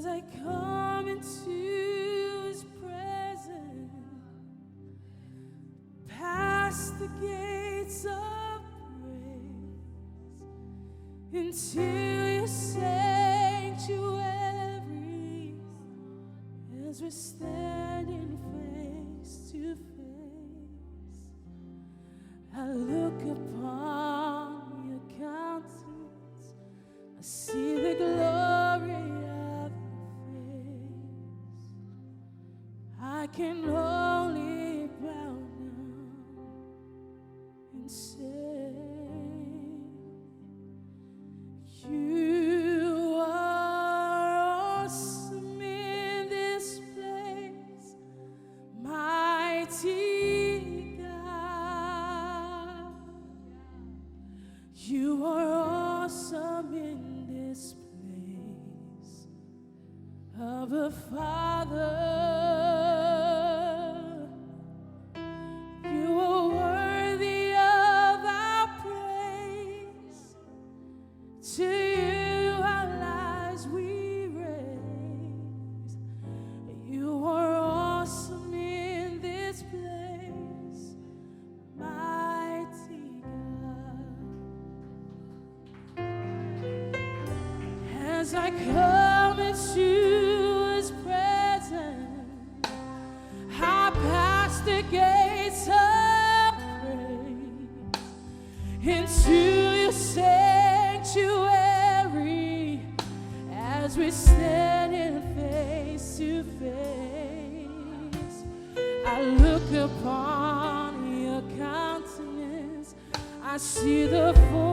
as I come into His presence, past the gates of praise, into Your sanctuaries, as we're standing face to face, I look upon Your countenance, I see the glory of Your face. I can only bow down and say, You are awesome in this place, mighty God. You are awesome in this place of a Father. You are worthy of our praise. To You our lives we raise. You are awesome in this place, mighty God. As I come into His presence, I pass the gates of praise, into Your sanctuary, as we stand in face to face. I look upon Your countenance, I see the full